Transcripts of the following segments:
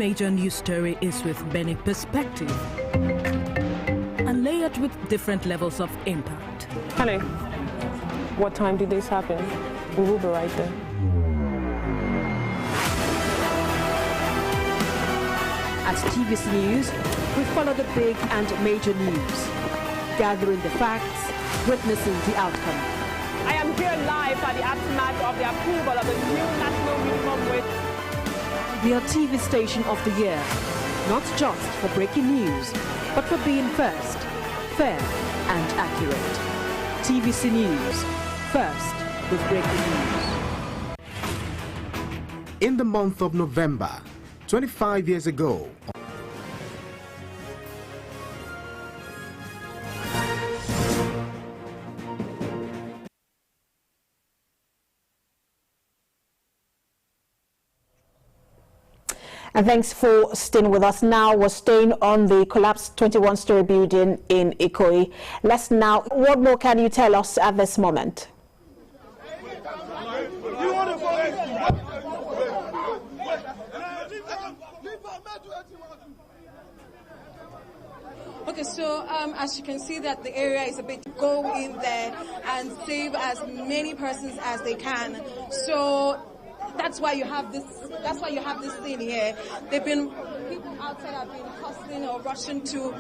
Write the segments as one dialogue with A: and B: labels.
A: major news story is with many perspective and layered with different levels of impact.
B: Honey, what time did this happen? We will be right there.
C: At TVC News, we follow the big and major news, gathering the facts, witnessing the outcome.
B: I am here live at the aftermath of the approval of the new national minimum wage.
C: We are TV station of the year, not just for breaking news, but for being first, fair and accurate. TVC News, first with breaking news.
D: In the month of November, 25 years ago,
E: and thanks for staying with us. Now we're staying on the collapsed 21-story building in Ikoyi. What more can you tell us at this moment?
F: Okay, so as you can see that the area is a bit, go in there and save as many persons as they can. So that's why you have this. That's why you have this thing here. People outside have been hustling or rushing to.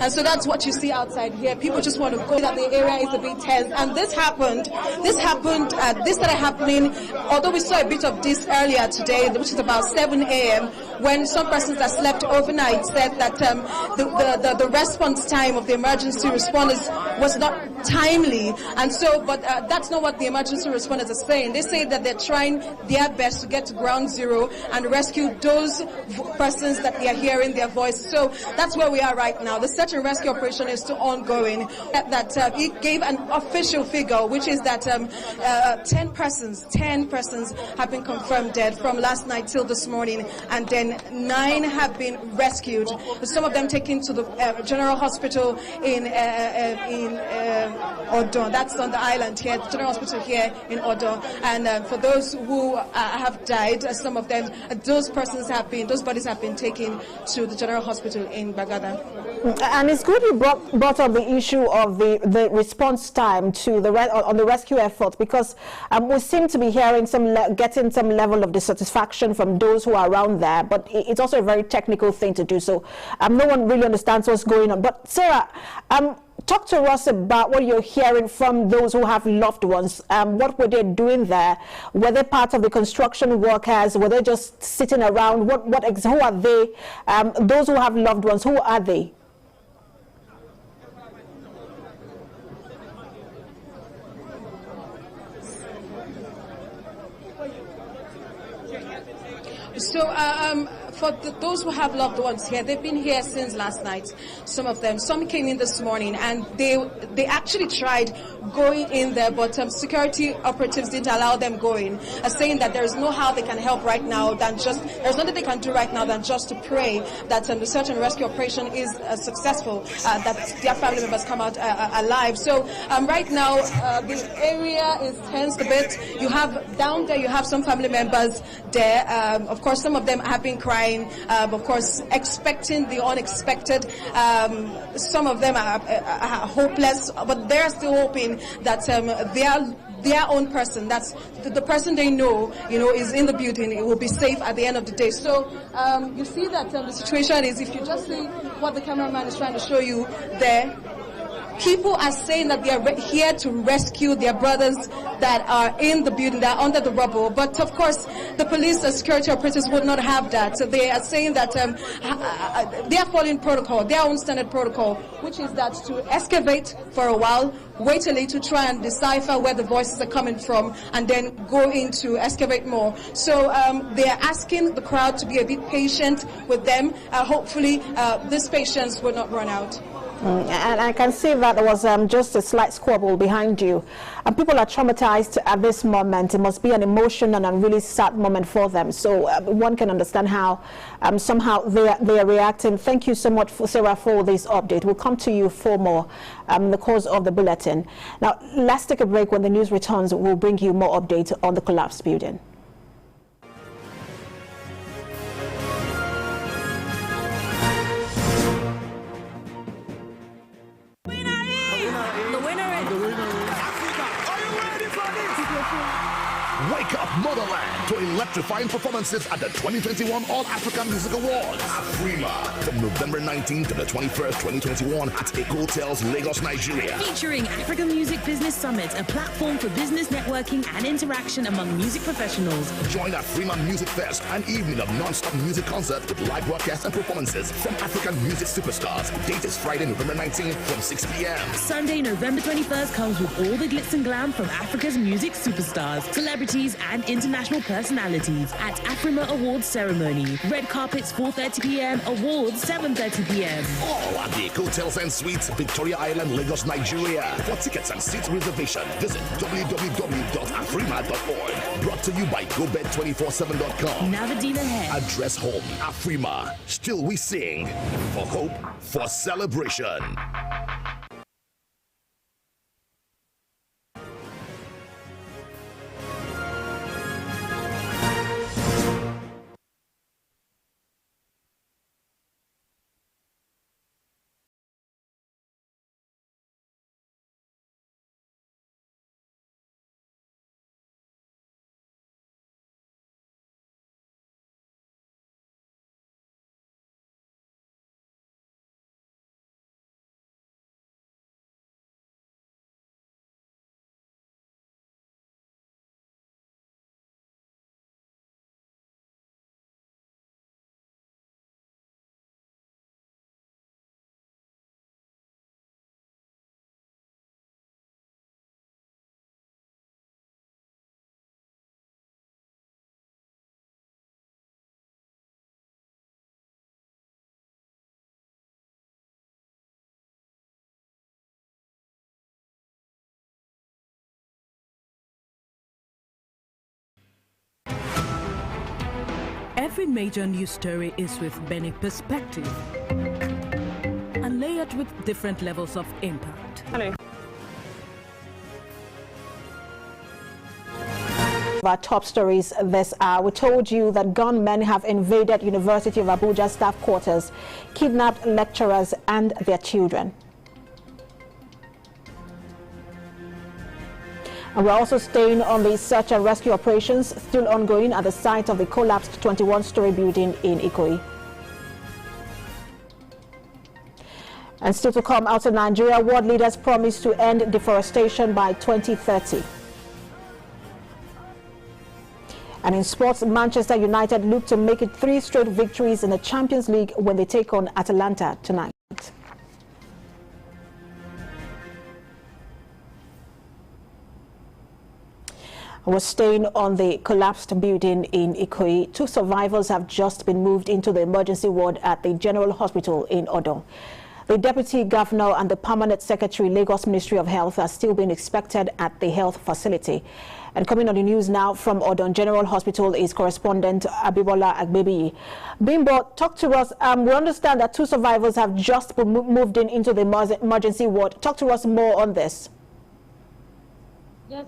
F: And so that's what you see outside here. People just want to go. That the area is a bit tense, and this started happening. Although we saw a bit of this earlier today, which is about 7 a.m., when some persons that slept overnight said that the response time of the emergency responders was not timely, and so. But that's not what the emergency responders are saying. They say that they're trying their best to get to ground zero and rescue those persons that they are hearing their voice. So that's where we are right now. The search and rescue operation is still ongoing. It gave an official figure, which is that 10 persons have been confirmed dead from last night till this morning, and then 9 have been rescued. Some of them taken to the General Hospital in Odo. That's on the island here, the General Hospital here in Odo. And for those who have died, some of them, those bodies have been taken to the General Hospital in Bagada.
E: And it's good you brought up the issue of the response time to on the rescue effort, because we seem to be hearing getting some level of dissatisfaction from those who are around there, but it's also a very technical thing to do. So no one really understands what's going on. But Sarah, talk to us about what you're hearing from those who have loved ones. What were they doing there? Were they part of the construction workers? Were they just sitting around? Who are they? Those who have loved ones, who are they?
F: So for those who have loved ones here, they've been here since last night. Some of them, some came in this morning, and they actually tried going in there, but security operatives didn't allow them going, saying that there's no how they can help right now there's nothing they can do right now than just to pray that the search and rescue operation is successful, that their family members come out alive. So right now the area is tensed a bit. Down there you have some family members there. Of course, some of them have been crying, of course, expecting the unexpected. Some of them are hopeless, but they're still hoping that their own person, that's the person they know, is in the building, it will be safe at the end of the day. So you see that the situation is, if you just see what the cameraman is trying to show you there, people are saying that they are here to rescue their brothers that are in the building, that are under the rubble. But of course, the police and security operatives would not have that. So they are saying that they are following protocol, their own standard protocol, which is that to excavate for a while, wait a little to try and decipher where the voices are coming from, and then go in to excavate more. So they are asking the crowd to be a bit patient with them. Hopefully, this patience will not run out.
E: And I can see that there was just a slight squabble behind you. And people are traumatized at this moment. It must be an emotional and a really sad moment for them. So one can understand how somehow they are reacting. Thank you so much, Sarah, for this update. We'll come to you for more in the course of the bulletin. Now, let's take a break. When the news returns, we'll bring you more updates on the collapsed building.
G: Wake up, Motherland, to electrifying performances at the 2021 All-African Music Awards. Afrima, from November 19th to the 21st, 2021 at Ikoyi Hotels, Lagos, Nigeria.
H: Featuring African Music Business Summit, a platform for business networking and interaction among music professionals.
G: Join Afrima Music Fest, an evening of non-stop music concerts with live broadcasts and performances from African music superstars. Date is Friday, November 19th from 6 p.m.
H: Sunday, November 21st comes with all the glitz and glam from Africa's music superstars, celebrities and international personalities at Afrima Awards Ceremony. Red carpets 4:30 p.m, awards 7:30 p.m.
G: All at the Hotels and Suites, Victoria Island, Lagos, Nigeria. For tickets and seat reservation, visit www.afrima.org. Brought to you by GoBed247.com.
H: Navadine ahead.
G: Address home, Afrima. Still we sing for hope, for celebration.
A: Every major news story is with many perspective and layered with different levels of impact.
B: Hello.
E: Our top stories this hour. We told you that gunmen have invaded University of Abuja staff quarters, kidnapped lecturers and their children. And we're also staying on the search and rescue operations still ongoing at the site of the collapsed 21-story building in Ikoyi. And still to come, out of Nigeria, world leaders promise to end deforestation by 2030. And in sports, Manchester United look to make it 3 straight victories in the Champions League when they take on Atalanta tonight. We're staying on the collapsed building in Ikoyi. 2 survivors have just been moved into the emergency ward at the General Hospital in Odon. The Deputy Governor and the Permanent Secretary, Lagos Ministry of Health, are still being expected at the health facility. And coming on the news now from Odon General Hospital is correspondent Abibola Agbebi. Bimbo, talk to us. We understand that 2 survivors have just been moved into the emergency ward. Talk to us more on this.
I: Yes,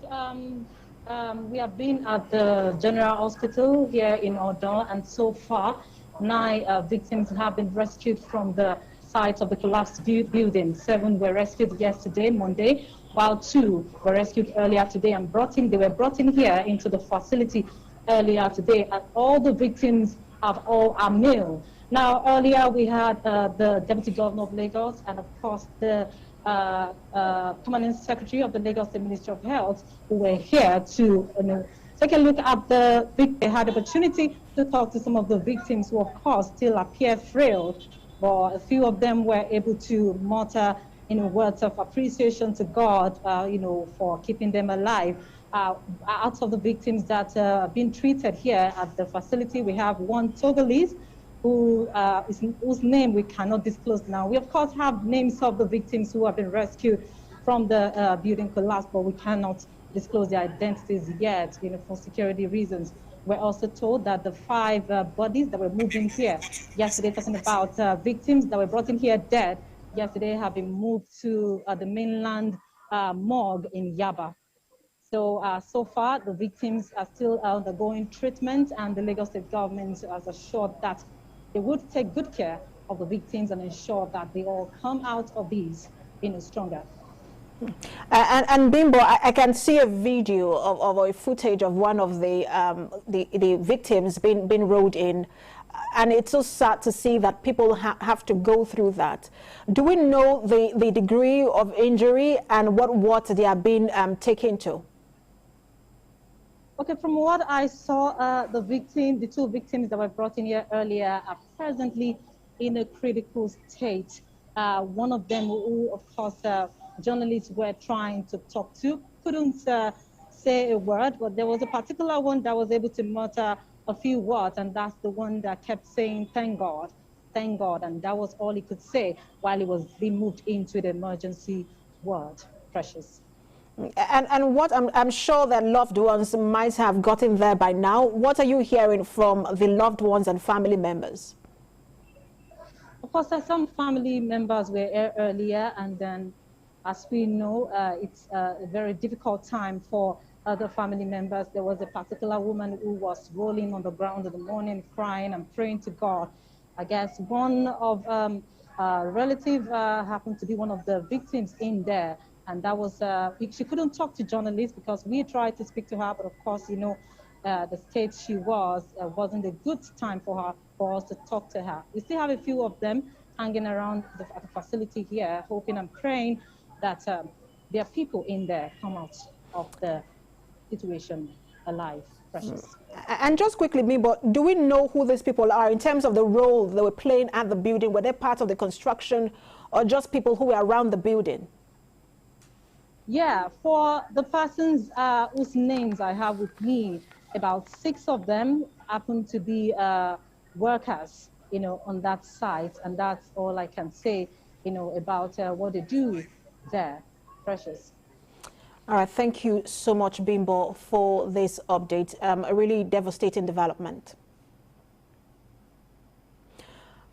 I: we have been at the General Hospital here in Odon, and so far 9 victims have been rescued from the site of the collapsed building. 7 were rescued yesterday, Monday, while 2 were rescued earlier today and they were brought in here into the facility earlier today. And all the victims are male. Now, earlier we had the Deputy Governor of Lagos and, of course, the Permanent Secretary of the Lagos State Ministry of Health, who were here to take a look at they had the opportunity to talk to some of the victims who, of course, still appear frail, but a few of them were able to mutter words of appreciation to God, for keeping them alive. Out of the victims that are being treated here at the facility, we have 1 Togolese whose name we cannot disclose now. We, of course, have names of the victims who have been rescued from the building collapse, but we cannot disclose their identities yet, for security reasons. We're also told that the 5 bodies that were moved in here yesterday, talking about victims that were brought in here dead, yesterday have been moved to the mainland morgue in Yaba. So far, the victims are still undergoing treatment, and the Lagos State government has assured that they would take good care of the victims and ensure that they all come out of these stronger.
E: And Bimbo, I can see a video of a footage of one of the victims being rowed in, and it's so sad to see that people have to go through that. Do we know the degree of injury and what they are being taken to?
I: Okay, from what I saw, the 2 victims that were brought in here earlier are presently in a critical state. One of them, who, of course, journalists were trying to talk to, couldn't say a word, but there was a particular one that was able to mutter a few words, and that's the one that kept saying, "Thank God, thank God," and that was all he could say while he was being moved into the emergency ward. Precious.
E: And what I'm sure that loved ones might have gotten there by now. What are you hearing from the loved ones and family members?
I: Of course, some family members were here earlier, and then, as we know, it's a very difficult time for other family members. There was a particular woman who was rolling on the ground in the morning, crying and praying to God. I guess one of relative happened to be one of the victims in there. And that was, she couldn't talk to journalists because we tried to speak to her, but of course, the state she wasn't a good time for us to talk to her. We still have a few of them hanging around the facility here, hoping and praying that there are people in there come out of the situation alive. Precious.
E: And just quickly, Bimbo, do we know who these people are in terms of the role they were playing at the building? Were they part of the construction or just people who were around the building?
I: Yeah, for the persons whose names I have with me, about 6 of them happen to be workers, on that site, and that's all I can say, about what they do there. Precious.
E: All right, thank you so much, Bimbo, for this update. A really devastating development.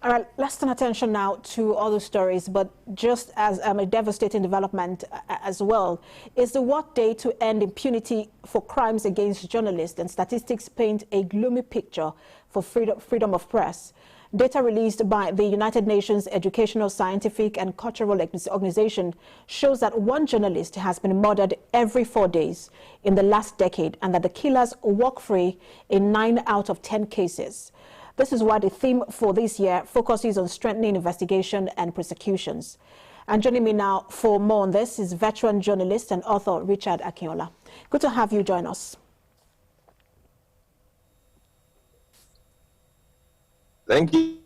E: All right, let's turn attention now to other stories, but just as a devastating development as well is the World Day to End Impunity for Crimes Against Journalists, and statistics paint a gloomy picture for freedom of press. Data released by the United Nations Educational, Scientific and Cultural Organization shows that 1 journalist has been murdered every 4 days in the last decade, and that the killers walk free in 9 out of 10 cases. This is why the theme for this year focuses on strengthening investigation and prosecutions. And joining me now for more on this is veteran journalist and author Richard Akinola. Good to have you join us.
J: Thank you.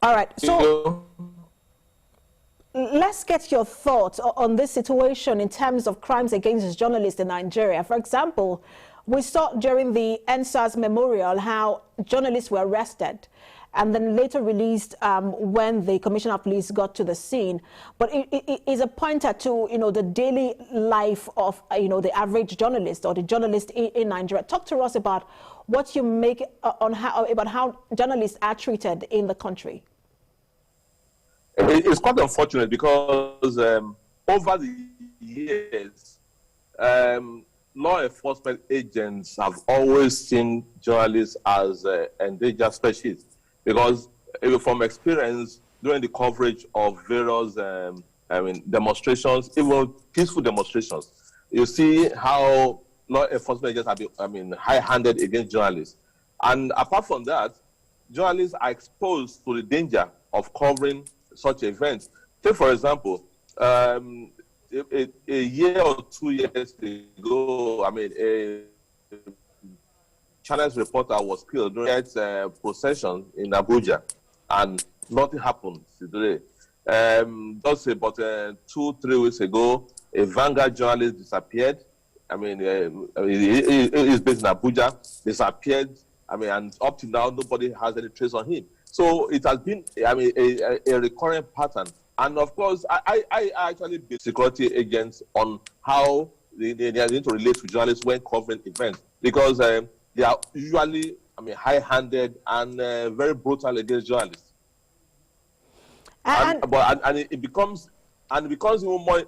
E: All right, so let's get your thoughts on this situation in terms of crimes against journalists in Nigeria. For example, we saw during the NSAS memorial how journalists were arrested and then later released when the Commissioner of Police got to the scene. But it is a pointer to, the daily life of, the average journalist or the journalist in Nigeria. Talk to us about what you make about how journalists are treated in the country.
J: It's quite unfortunate because over the years, law enforcement agents have always seen journalists as endangered species, because from experience during the coverage of various demonstrations, even peaceful demonstrations, you see how law enforcement agents have been high-handed against journalists. And apart from that, journalists are exposed to the danger of covering such events. Take, for example, a year or 2 years ago, a China's reporter was killed during a procession in Abuja, and nothing happened today. Just about 2-3 weeks ago, a Vanguard journalist disappeared. He's based in Abuja, disappeared and up to now, nobody has any trace on him. So it has been, a recurrent pattern. And of course, I actually base security agents on how they are going to relate to journalists when covering events, because they are usually, high-handed and very brutal against journalists. And it becomes even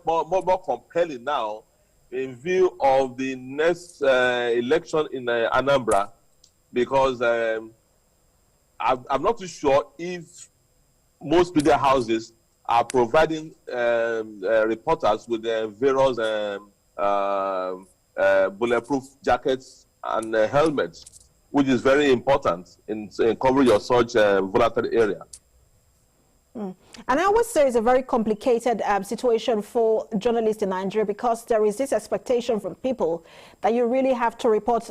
J: more compelling now in view of the next election in Anambra, because I'm not too sure if most media houses are providing reporters with various bulletproof jackets and helmets, which is very important in covering your such volatile area.
E: And I always say it's a very complicated situation for journalists in Nigeria, because there is this expectation from people that you really have to report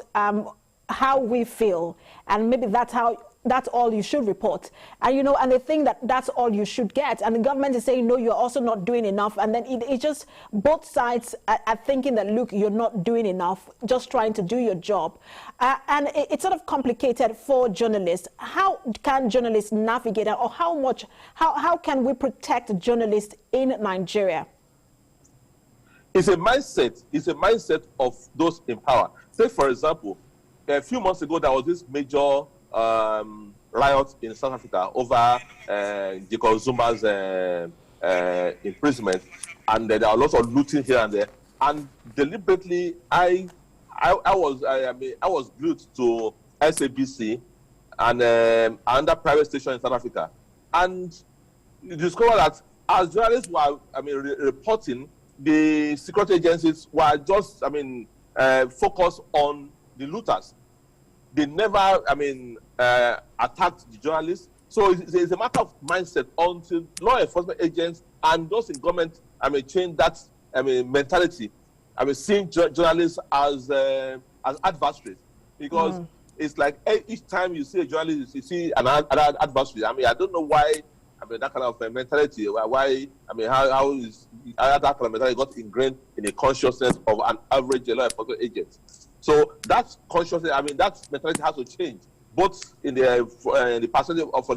E: how we feel, and maybe that's all you should report. And and they think that that's all you should get, and the government is saying no, you're also not doing enough, and then it just, both sides are thinking that, look, you're not doing enough, just trying to do your job, and it's sort of complicated for journalists. How can journalists navigate, or how can we protect journalists in Nigeria?
J: It's a mindset of those in power. Say, for example, a few months ago there was this major riot in South Africa over Jacob Zuma's imprisonment, and there are lots of looting here and there. And deliberately, I was glued to SABC and another private station in South Africa, and you discover that as journalists were reporting, the security agencies were just focused on the looters. They never, attacked the journalists. So it's a matter of mindset until law enforcement agents and those in government, change that, mentality. Seeing journalists as adversaries, because it's like each time you see a journalist, you see another adversary. I don't know why. That kind of mentality. Why? How is that kind of mentality got ingrained in the consciousness of an average law enforcement agent? So that consciousness, that mentality has to change, both in the perspective of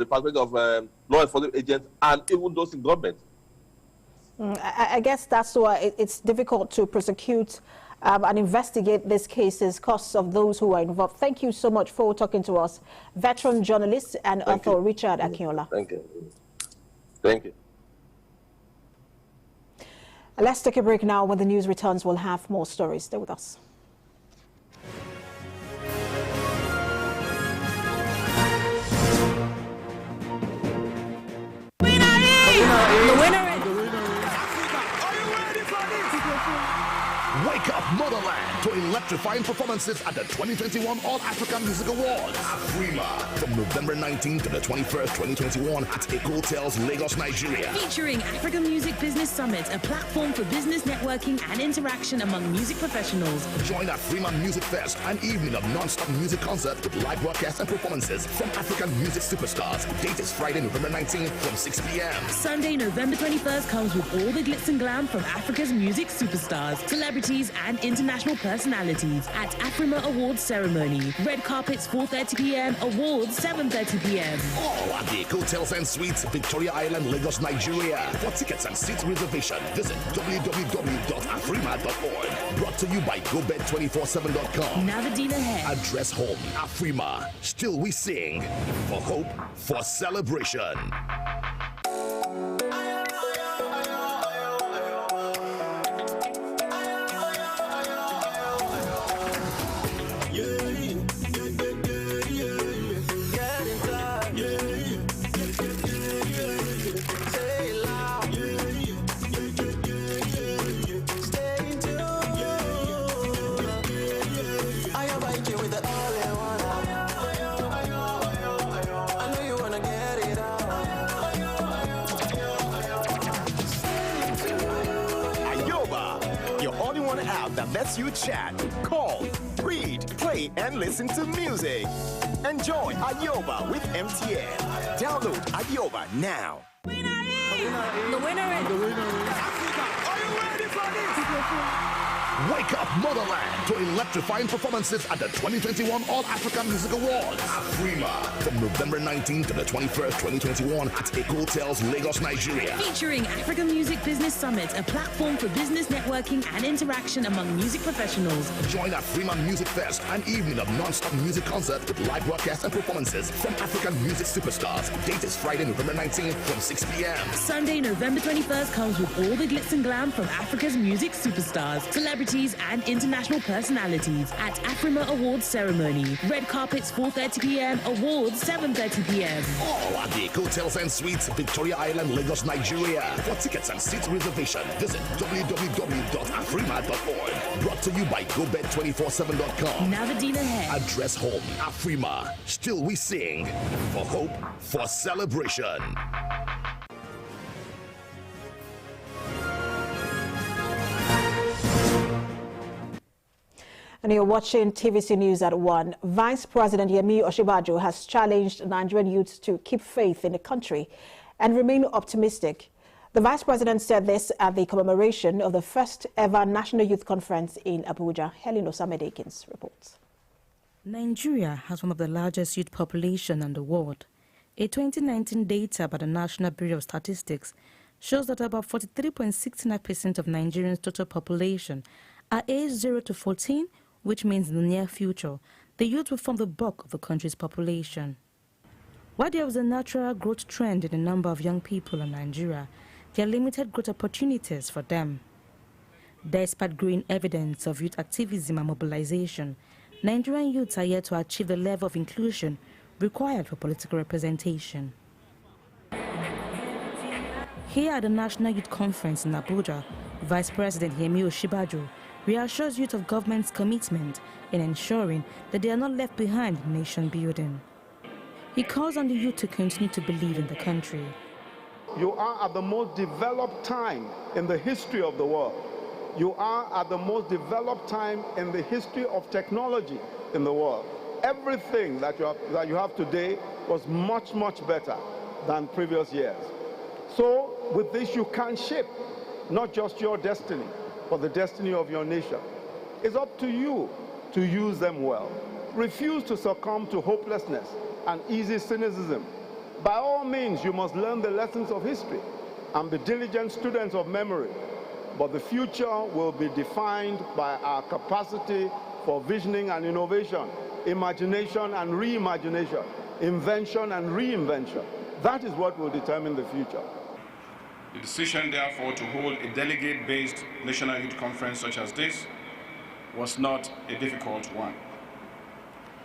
J: law enforcement agents and even those in government.
E: I guess that's why it's difficult to prosecute and investigate these cases because of those who are involved. Thank you so much for talking to us, veteran journalist and author Richard Akinola.
J: Thank you. Thank you.
E: Let's take a break now. When the news returns, we'll have more stories. Stay with us.
G: The winner is... Wake up, Motherland, to electrifying performances at the 2021 All African Music Awards. Afrima, from November 19th to the 21st, 2021 at Ikoyi Hotels, Lagos, Nigeria.
H: Featuring African Music Business Summit, a platform for business networking and interaction among music professionals.
G: Join Afrima Music Fest, an evening of non-stop music concerts with live broadcasts and performances from African music superstars. Date is Friday, November 19th from 6 p.m.
H: Sunday, November 21st comes with all the glitz and glam from Africa's music superstars, celebrities and international personalities at Afrima Awards ceremony. Red carpets 4:30 p.m, awards 7:30 p.m.
G: All at the Hotels and Suites, Victoria Island, Lagos, Nigeria. For tickets and seat reservation, visit www.afrima.org. Brought to you by GoBed247.com.
H: Navadina Head.
G: Address home, Afrima. Still we sing for hope, for celebration.
K: That lets you chat, call, read, play, and listen to music. Enjoy Ayoba with MTN. Download Ayoba now.
H: The winner is...
G: Are you ready for this? Wake up Motherland to electrifying performances at the 2021 All African Music Awards. Afrima from November 19th to the 21st, 2021 at Ikoyi Hotels, Lagos, Nigeria.
H: Featuring African Music Business Summit, a platform for business networking and interaction among music professionals.
G: Join Afrima Music Fest, an evening of non-stop music concerts with live broadcasts and performances from African music superstars. Date is Friday, November 19th from 6 p.m.
H: Sunday, November 21st comes with all the glitz and glam from Africa's music superstars, celebrities and international personalities at Afrima Awards ceremony. Red carpets 4:30 p.m, awards 7:30 p.m.
G: All at the Hotels and Suites, Victoria Island, Lagos, Nigeria. For tickets and seat reservation, visit www.afrima.org. Brought to you by GoBed247.com.
H: Navadine ahead.
G: Address home, Afrima. Still we sing for hope, for celebration.
E: And you're watching TVC News at 1. Vice President Yemi Osinbajo has challenged Nigerian youths to keep faith in the country and remain optimistic. The Vice President said this at the commemoration of the first ever National Youth Conference in Abuja. Helen Osamedekins reports.
L: Nigeria has one of the largest youth population in the world. A 2019 data by the National Bureau of Statistics shows that about 43.69% of Nigerians' total population are aged 0 to 14, which means in the near future, the youth will form the bulk of the country's population. While there was a natural growth trend in the number of young people in Nigeria, there are limited growth opportunities for them. Despite growing evidence of youth activism and mobilization, Nigerian youths are yet to achieve the level of inclusion required for political representation. Here at the National Youth Conference in Abuja, Vice President Yemi Osinbajo reassures youth of government's commitment in ensuring that they are not left behind in nation building. He calls on the youth to continue to believe in the country.
M: You are at the most developed time in the history of the world. You are at the most developed time in the history of technology in the world. Everything that you have today was much, much better than previous years. So with this, you can shape not just your destiny, but the destiny of your nation. It's up to you to use them well. Refuse to succumb to hopelessness and easy cynicism. By all means, you must learn the lessons of history and be diligent students of memory. But the future will be defined by our capacity for visioning and innovation, imagination and reimagination, invention and reinvention. That is what will determine the future.
N: The decision, therefore, to hold a delegate-based National Youth Conference such as this was not a difficult one.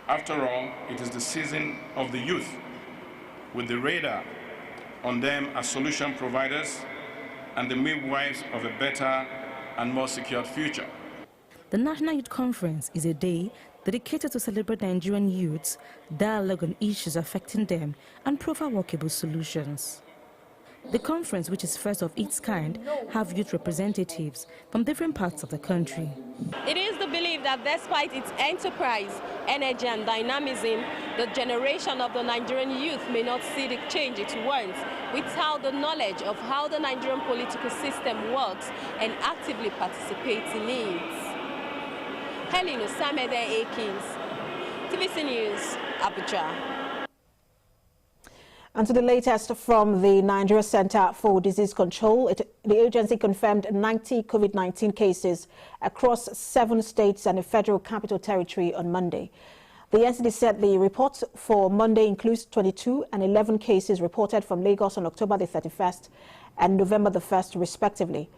N: After all, it is the season of the youth, with the radar on them as solution providers and the midwives of a better and more secured future.
L: The National Youth Conference is a day dedicated to celebrate Nigerian youths, dialogue on issues affecting them, and profile workable solutions. The conference, which is first of its kind, have youth representatives from different parts of the country.
O: It is the belief that despite its enterprise, energy and dynamism, the generation of the Nigerian youth may not see the change it wants without the knowledge of how the Nigerian political system works and actively participates in it. Helen Osamedekins, TVC News, Abuja.
E: And to the latest from the Nigeria Center for Disease Control, the agency confirmed 90 COVID-19 cases across 7 states and the Federal Capital Territory on Monday. The NCD said the report for Monday includes 22 and 11 cases reported from Lagos on October the 31st and November the 1st, respectively.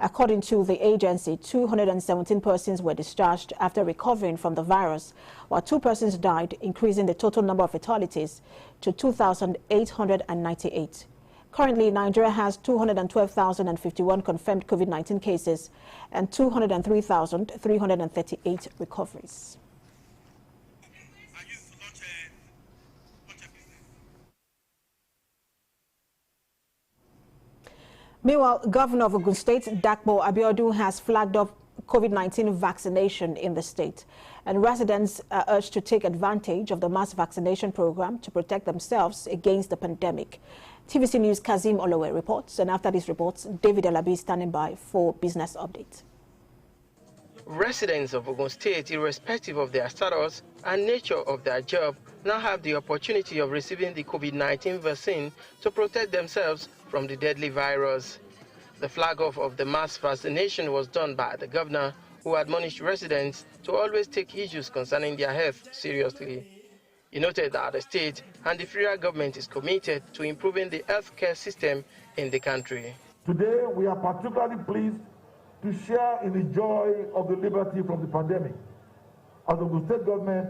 E: According to the agency, 217 persons were discharged after recovering from the virus, while 2 persons died, increasing the total number of fatalities to 2,898. Currently, Nigeria has 212,051 confirmed COVID-19 cases and 203,338 recoveries. Meanwhile, Governor of Ogun State, Dakpo Abiodun, has flagged up COVID-19 vaccination in the state, and residents are urged to take advantage of the mass vaccination program to protect themselves against the pandemic. TVC News' Kazim Olowe reports, and after these reports, David Alabi is standing by for business update.
P: Residents of Ogun State, irrespective of their status and nature of their job, now have the opportunity of receiving the COVID-19 vaccine to protect themselves from the deadly virus. The flag-off of the mass vaccination was done by the governor, who admonished residents to always take issues concerning their health seriously. He noted that the state and the federal government is committed to improving the healthcare system in the country.
Q: Today, we are particularly pleased to share in the joy of the liberty from the pandemic. As the state government,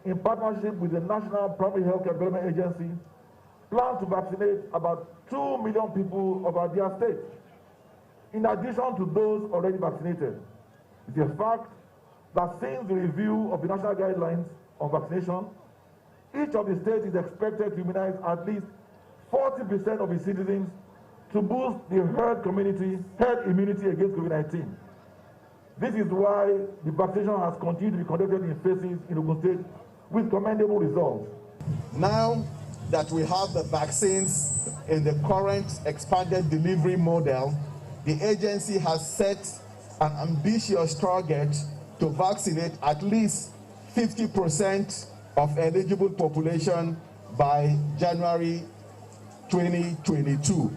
Q: in partnership with the National Primary Healthcare Development Agency, plans to vaccinate about 2 million people of our dear state, in addition to those already vaccinated. It is a fact that since the review of the national guidelines on vaccination, each of the states is expected to immunize at least 40% of its citizens to boost the herd immunity against COVID-19. This is why the vaccination has continued to be conducted in phases in Ogun State with commendable results.
R: Now that we have the vaccines in the current expanded delivery model, the agency has set an ambitious target to vaccinate at least 50% of eligible population by January 2022.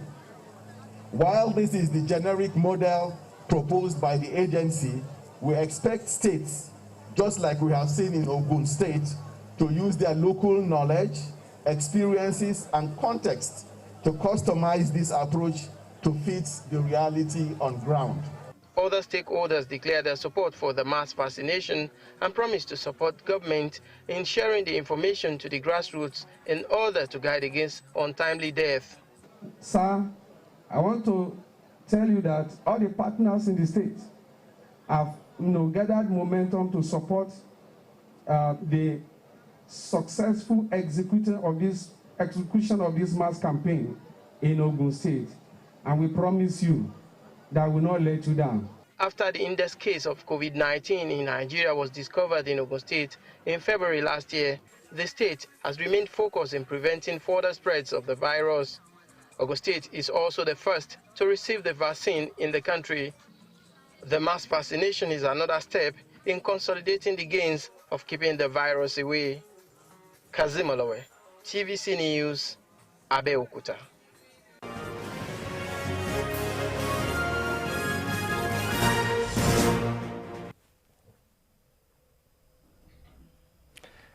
R: While this is the generic model proposed by the agency, we expect states, just like we have seen in Ogun State, to use their local knowledge, experiences, and context to customize this approach to fit the reality on ground.
P: Other stakeholders declared their support for the mass vaccination and promised to support government in sharing the information to the grassroots in order to guide against untimely death.
S: Sir, I want to tell you that all the partners in the state have gathered momentum to support the successful execution of this mass campaign in Ogun State. And we promise you that we will not let you down.
P: After the index case of COVID-19 in Nigeria was discovered in Ogun State in February last year, the state has remained focused in preventing further spreads of the virus. Ogun State is also the first to receive the vaccine in the country. The mass vaccination is another step in consolidating the gains of keeping the virus away. Kazim Olowe, TVC News, Abeokuta.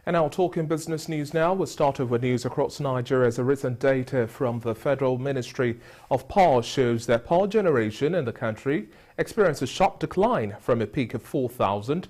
T: And now talking business news now, we'll start with news across Nigeria as a recent data from the Federal Ministry of Power shows that power generation in the country experienced a sharp decline from a peak of 4,224.9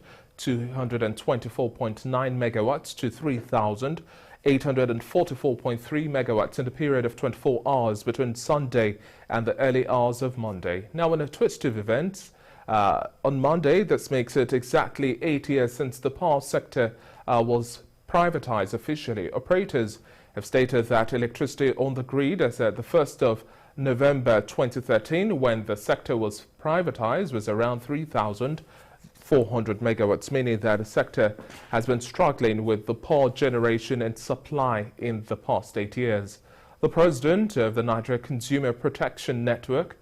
T: megawatts to 3,844.3 megawatts in the period of 24 hours between Sunday and the early hours of Monday. Now, in a twist of events, on Monday, this makes it exactly 8 years since the power sector was privatized officially. Operators have stated that electricity on the grid as at the 1st of November 2013, when the sector was privatized, was around 3,400 megawatts, meaning that the sector has been struggling with the power generation and supply in the past 8 years. The president of the Nigeria Consumer Protection Network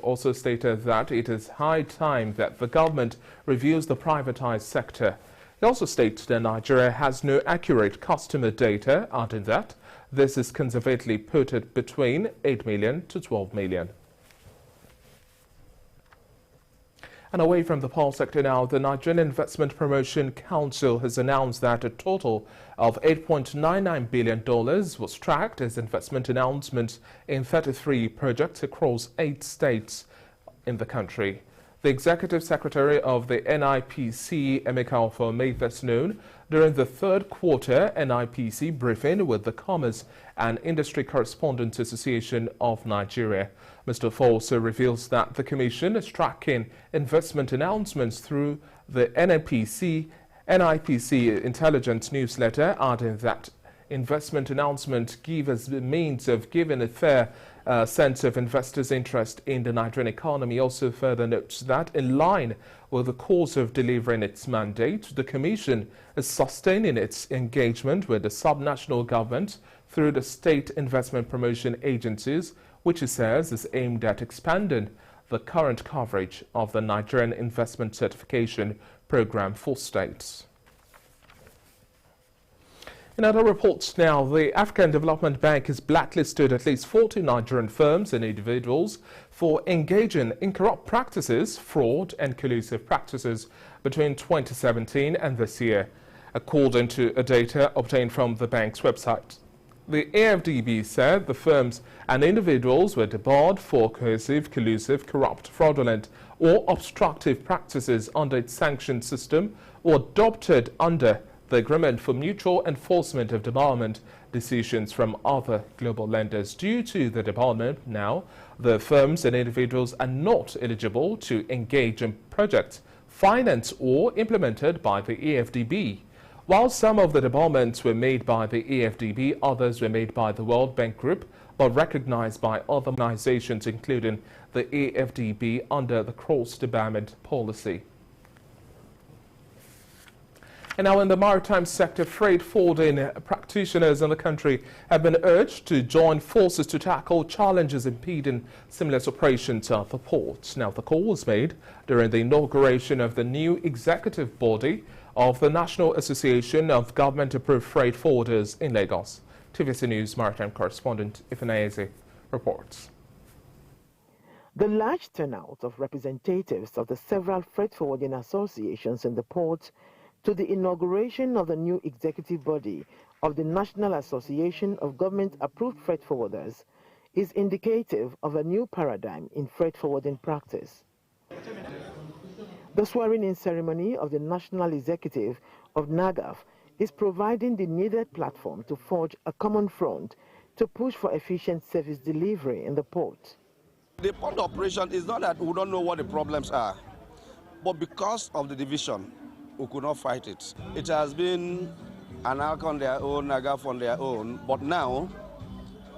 T: also stated that it is high time that the government reviews the privatized sector. He also states that Nigeria has no accurate customer data, adding that this is conservatively put at between 8 million to 12 million. And away from the power sector now, the Nigerian Investment Promotion Council has announced that a total of $8.99 billion was tracked as investment announcements in 33 projects across 8 states in the country. The Executive Secretary of the NIPC, Emeka Ofo, made this known during the third quarter NIPC briefing with the Commerce and Industry Correspondents Association of Nigeria. Mr. Ofo also reveals that the Commission is tracking investment announcements through the NIPC intelligence newsletter, adding that investment announcements give us the means of giving a fair sense of investors' interest in the Nigerian economy. Also further notes that in line with the course of delivering its mandate, the Commission is sustaining its engagement with the subnational government through the state investment promotion agencies, which it says is aimed at expanding the current coverage of the Nigerian Investment Certification Program for states. In other reports now, the African Development Bank has blacklisted at least 40 Nigerian firms and individuals for engaging in corrupt practices, fraud and collusive practices between 2017 and this year, according to data obtained from the bank's website. The AFDB said the firms and individuals were debarred for coercive, collusive, corrupt, fraudulent or obstructive practices under its sanction system or adopted under the Agreement for Mutual Enforcement of Debarment decisions from other global lenders. Due to the debarment now, the firms and individuals are not eligible to engage in projects financed or implemented by the AFDB. While some of the debarments were made by the AFDB, others were made by the World Bank Group, but recognized by other organizations, including the AFDB, under the cross-debarment policy. And now in the maritime sector, freight forwarding practitioners in the country have been urged to join forces to tackle challenges impeding seamless operations at the ports. Now, the call was made during the inauguration of the new executive body of the National Association of Government-Approved Freight Forwarders in Lagos. TVC News maritime correspondent Ifeanyi reports.
U: The large turnout of representatives of the several freight forwarding associations in the port to the inauguration of the new executive body of the National Association of Government-Approved Freight Forwarders is indicative of a new paradigm in freight forwarding practice. The swearing-in ceremony of the National Executive of NAGAF is providing the needed platform to forge a common front to push for efficient service delivery in the port.
V: The port operation is not that we don't know what the problems are, but because of the division, we could not fight it. It has been ANAC on their own, NAGAF on their own, but now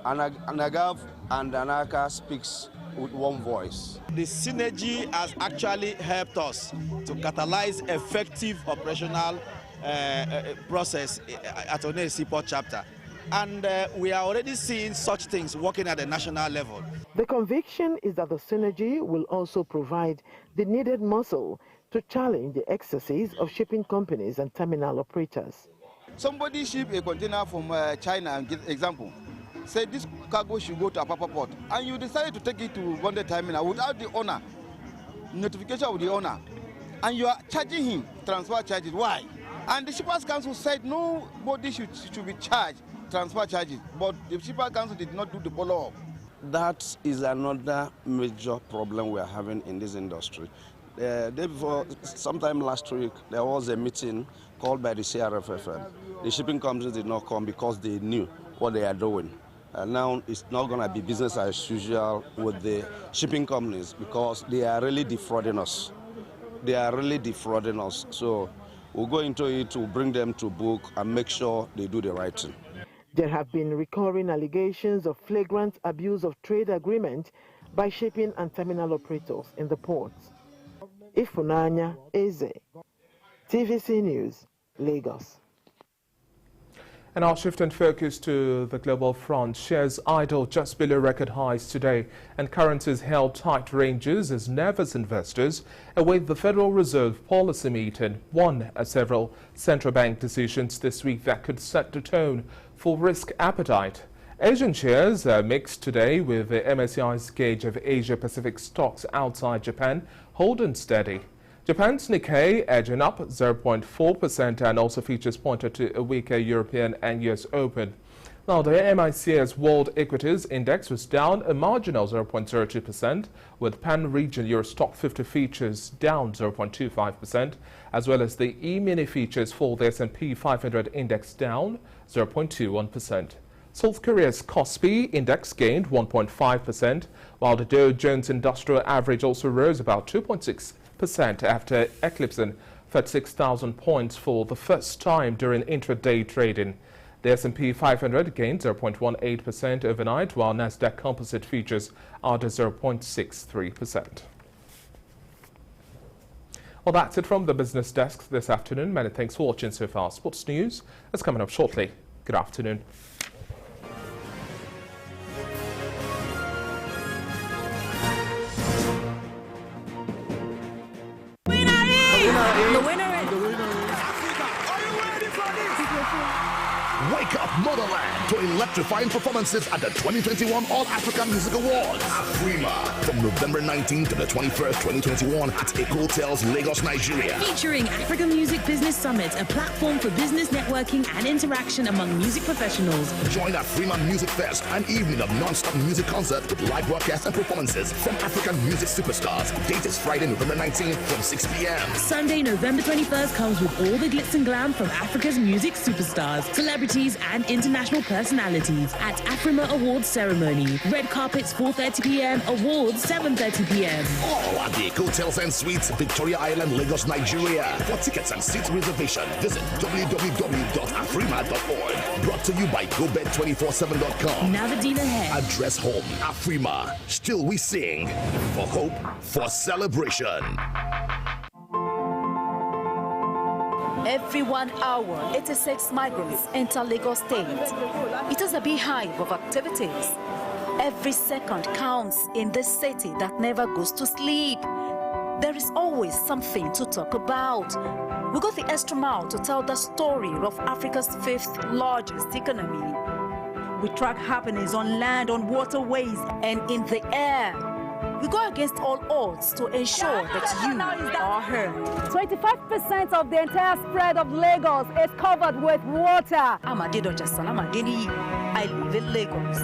V: NAGAF and ANACA speaks with one voice. The synergy has actually helped us to catalyze effective operational process at Onne Seaport chapter. And we are already seeing such things working at the national level.
U: The conviction is that the synergy will also provide the needed muscle to challenge the excesses of shipping companies and terminal operators.
V: Somebody ship a container from China, example, say this cargo should go to Apapa port, and you decided to take it to Gonde terminal without the owner, notification of the owner, and you are charging him transfer charges. Why? And the Shippers Council said nobody should be charged transfer charges, but the Shippers Council did not do the follow-up. That is another major problem we are having in this industry. Day before, sometime last week, there was a meeting called by the CRFFM. The shipping companies did not come because they knew what they are doing. And now it's not going to be business as usual with the shipping companies because they are really defrauding us. They are really defrauding us. So we'll go into it to bring them to book and make sure they do the right thing.
U: There have been recurring allegations of flagrant abuse of trade agreement by shipping and terminal operators in the ports. Ifeanyi Eze, TVC News, Lagos.
T: And our shift and focus to the global front. Shares idle just below record highs today, and currencies held tight ranges as nervous investors await the Federal Reserve policy meeting. One of several central bank decisions this week that could set the tone for risk appetite. Asian shares are mixed today, with the MSCI's gauge of Asia-Pacific stocks outside Japan holding steady. Japan's Nikkei edging up 0.4% and also features pointed to a weaker European and US Open. Now, the MSCI's World Equities Index was down a marginal 0.02%, with Pan-Region Euro Stock 50 features down 0.25%, as well as the E-mini features for the S&P 500 index down 0.21%. South Korea's Kospi index gained 1.5%, while the Dow Jones Industrial Average also rose about 2.6% after eclipsing 36,000 points for the first time during intraday trading. The S&P 500 gained 0.18% overnight, while Nasdaq Composite Futures are at 0.63%. Well, that's it from the business desk this afternoon. Many thanks for watching so far. Sports news is coming up shortly. Good afternoon.
G: electrifying performances at the 2021 All African Music Awards. Afrima from November 19th to the 21st, 2021 at Ikoyi, Lagos, Nigeria.
H: Featuring African Music Business Summit, a platform for business networking and interaction among music professionals.
G: Join Afrima Music Fest, an evening of non-stop music concerts with live broadcasts and performances from African music superstars. Date is Friday, November 19th from 6 p.m.
H: Sunday, November 21st comes with all the glitz and glam from Africa's music superstars, celebrities and international personalities at Afrima Awards Ceremony. Red carpets 4:30 p.m, awards 7:30 p.m.
G: All at the Hotels and Suites, Victoria Island, Lagos, Nigeria. For tickets and seat reservation, visit www.afrima.org. Brought to you by GoBed247.com.
H: Now the deal ahead.
G: Address home, Afrima. Still we sing for hope, for celebration.
C: Every 1 hour, 86 migrants enter Lagos State. It is a beehive of activities. Every second counts in this city that never goes to sleep. There is always something to talk about. We go the extra mile to tell the story of Africa's 5th largest economy. We track happenings on land, on waterways, and in the air. We go against all odds to ensure that you are heard.
D: 25% of the entire spread of Lagos is covered with water.
C: I'm Adedoja Salamadini. I live in Lagos.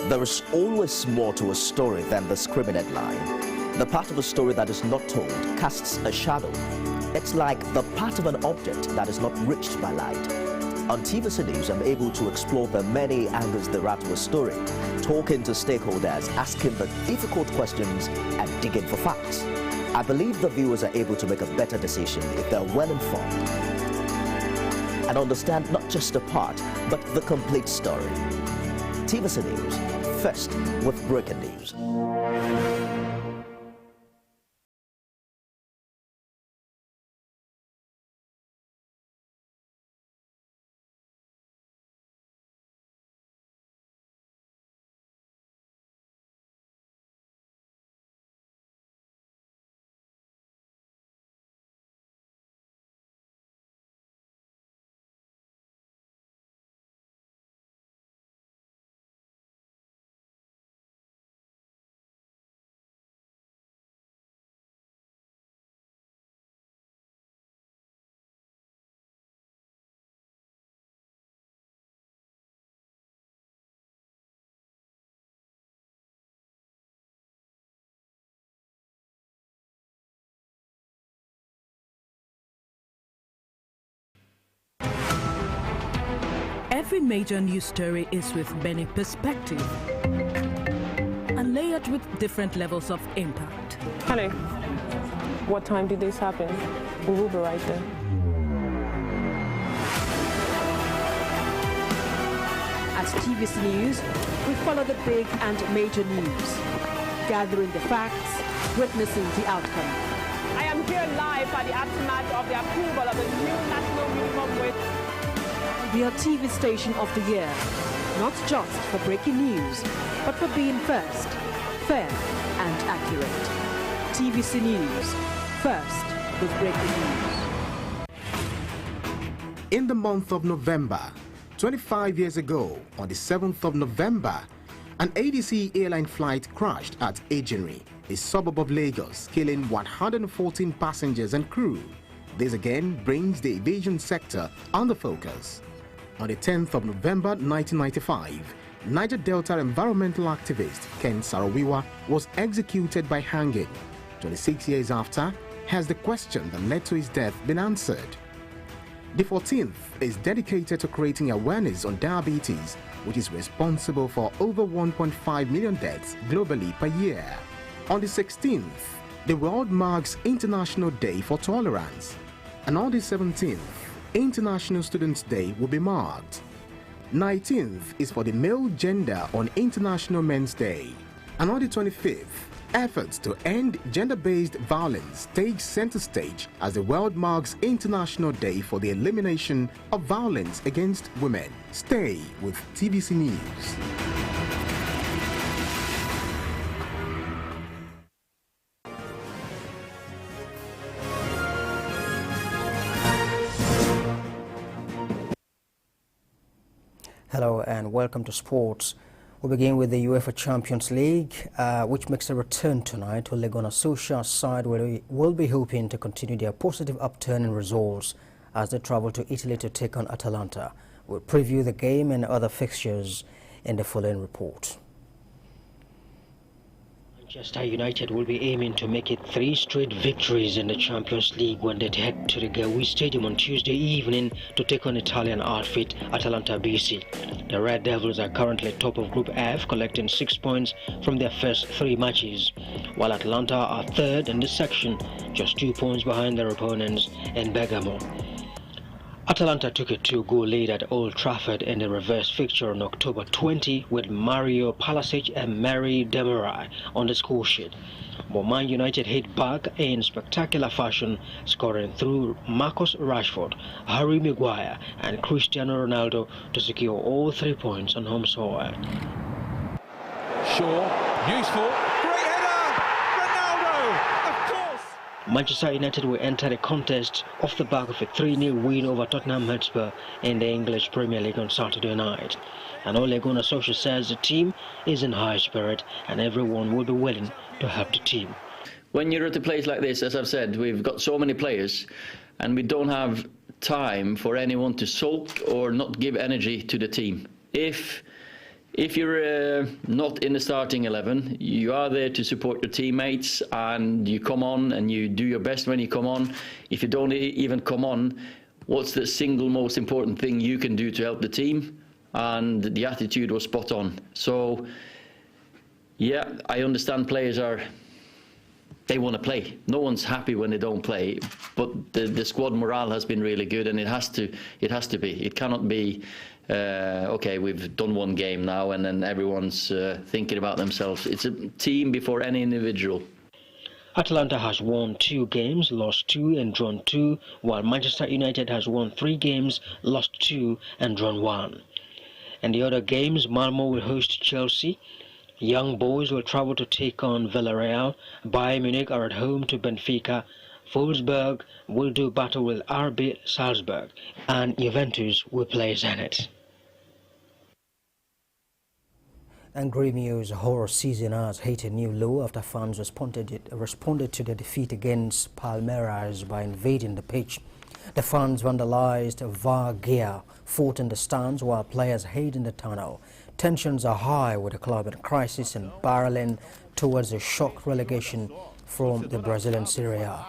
W: There is always more to a story than the scribbling line. The part of a story that is not told casts a shadow. It's like the part of an object that is not reached by light. On TVC News, I'm able to explore the many angles there are to a story, talking to stakeholders, asking the difficult questions, and digging for facts. I believe the viewers are able to make a better decision if they're well informed and understand not just a part, but the complete story. TVC News, first with breaking news.
A: Every major news story is with many perspectives and layered with different levels of impact.
B: Hello. What time did this happen? We will be right there.
X: At TVC News, we follow the big and major news, gathering the facts, witnessing the outcome.
B: I am here live at the aftermath of the approval of the new national minimum wage.
X: We are TV station of the year, not just for breaking news, but for being first, fair and accurate. TVC News, first with breaking news.
Y: In the month of November, 25 years ago, on the 7th of November, an ADC airline flight crashed at Ikoyi, a suburb of Lagos, killing 114 passengers and crew. This again brings the aviation sector under focus. On the 10th of November 1995, Niger Delta environmental activist Ken Sarawiwa was executed by hanging. 26 years after, has the question that led to his death been answered? The 14th is dedicated to creating awareness on diabetes, which is responsible for over 1.5 million deaths globally per year. On the 16th, the world marks International Day for Tolerance. And on the 17th, International Students' Day will be marked. 19th is for the male gender on International Men's Day. And on the 25th, Efforts to end gender-based violence take center stage as the world marks International Day for the Elimination of Violence Against Women. Stay with TVC News.
F: Hello and welcome to sports. We'll begin with the UEFA Champions League, which makes a return tonight. Ole Gunnar Solskjaer's side will be hoping to continue their positive upturn in results as they travel to Italy to take on Atalanta. We'll preview the game and other fixtures in the following report.
I: Manchester United will be aiming to make it 3 straight victories in the Champions League when they head to the Ikoyi Stadium on Tuesday evening to take on Italian outfit Atalanta BC. The Red Devils are currently top of Group F, collecting 6 points from their first 3 matches, while Atalanta are third in this section, just 2 points behind their opponents in Bergamo. Atalanta took a 2-goal lead at Old Trafford in the reverse fixture on October 20 with Mario Palasic and Mary Demirai on the score sheet. But Man United hit back in spectacular fashion, scoring through Marcus Rashford, Harry Maguire and Cristiano Ronaldo to secure all 3 points on home soil.
J: Shaw, useful.
I: Manchester United will enter the contest off the back of a 3-0 win over Tottenham Hotspur in the English Premier League on Saturday night. And Ole Gunnar Solskjaer says the team is in high spirit and everyone will be willing to help the team.
K: When you're at a place like this, as I've said, we've got so many players and we don't have time for anyone to sulk or not give energy to the team. If you're not in the starting 11, you are there to support your teammates and you come on and you do your best when you come on. If you don't even come on, what's the single most important thing you can do to help the team? And the attitude was spot on. So, yeah, I understand players they want to play. No one's happy when they don't play, but the squad morale has been really good, and it has to be. It cannot be, okay, we've done 1 game now and then everyone's thinking about themselves. It's a team before any individual.
I: Atalanta has won 2 games, lost 2 and drawn 2, while Manchester United has won 3 games, lost 2 and drawn 1. In the other games, Malmo will host Chelsea, Young Boys will travel to take on Villarreal, Bayern Munich are at home to Benfica, Wolfsburg will do battle with RB Salzburg, and Juventus will play Zenit.
F: And Gremio's horror season has hit a new low after fans responded to their defeat against Palmeiras by invading the pitch. The fans vandalized VAR gear, fought in the stands while players hid in the tunnel. Tensions are high with the club in crisis and barreling towards a shock relegation from the Brazilian Serie A.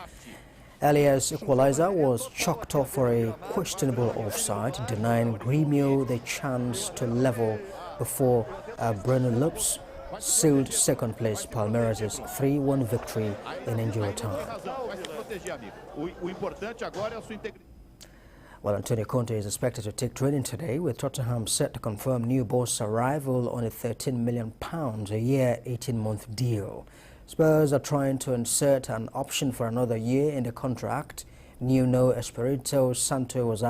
F: Elias' equalizer was chalked off for a questionable offside, denying Gremio the chance to level before Breno Lopes sealed second place Palmeiras' 3-1 victory in injury time. Well, Antonio Conte is expected to take training today, with Tottenham set to confirm new boss' arrival on a £13 million a year, 18-month deal. Spurs are trying to insert an option for another year in the contract. Nuno Espirito Santo was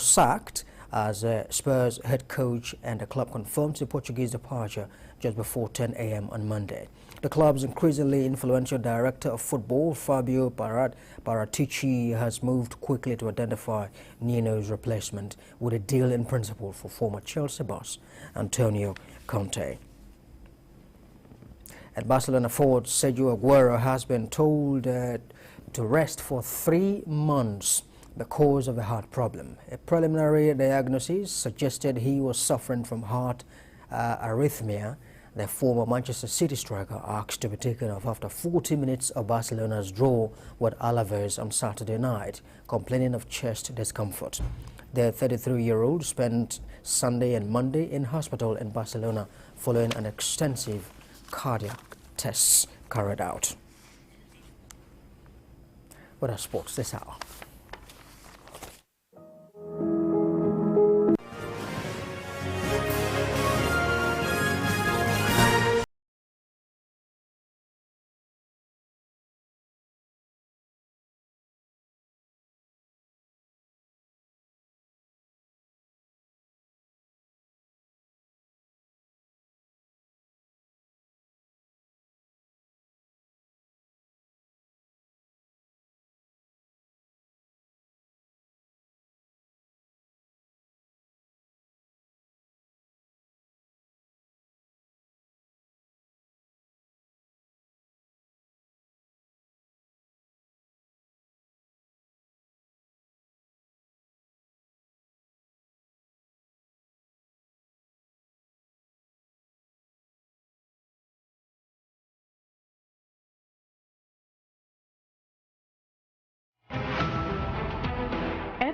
F: sacked as Spurs head coach, and the club confirmed the Portuguese departure just before 10 a.m. on Monday. The club's increasingly influential director of football, Fabio Paratici, has moved quickly to identify Nuno's replacement, with a deal in principle for former Chelsea boss Antonio Conte. At Barcelona forward Sergio Aguero has been told to rest for 3 months because of a heart problem. A preliminary diagnosis suggested he was suffering from heart arrhythmia. The former Manchester City striker asked to be taken off after 40 minutes of Barcelona's draw with Alaves on Saturday night, complaining of chest discomfort. The 33-year-old spent Sunday and Monday in hospital in Barcelona following an extensive cardiac tests carried out. What are sports this hour?